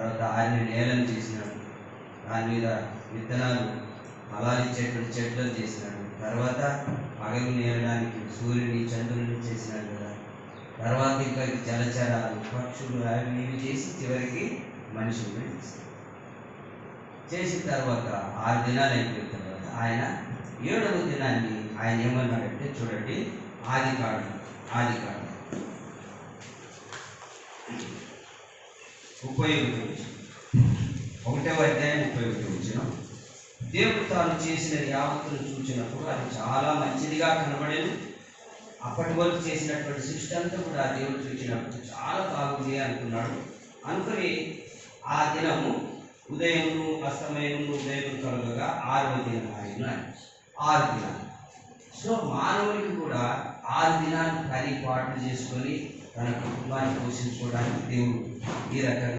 తర్వాత ఆరిని నేలను చేసినాడు, దాని మీద విత్తనాలు ఫలాలిచ్చేటువంటి చెట్లను చేసినాడు. తర్వాత పగలు నేలడానికి సూర్యుని చంద్రుని చేసినాడు కదా. తర్వాత ఇంకా జలచరాలు పక్షులు అవి ఇవి చేసి చివరికి మనుషులను చేసిన తర్వాత 6 దినాలు అయిపోయిన తర్వాత ఆయన 7వ దినాన్ని ఆయన ఏమన్నాడంటే చూడండి, ఆదికాండం 1వ అధ్యాయం 31. దేవుడు తాను చేసిన యావత్తును చూసినప్పుడు అది చాలా మంచిదిగా కనబడేది. అప్పటి వరకు చేసినటువంటి సృష్టి అంతా కూడా దేవుడు చూసినప్పుడు చాలా బాగుంది అనుకున్నాడు. అనుకుని ఆ దినము ఉదయము అస్తమయము ఉదయం కలుగగా 6వ దినం ఆయన 6 దినాలు. సో మానవునికి కూడా 6 దినాలు పని పాటలు చేసుకొని తన కుటుంబాన్ని పోషించుకోవడానికి దేవుడు ఈ రకంగా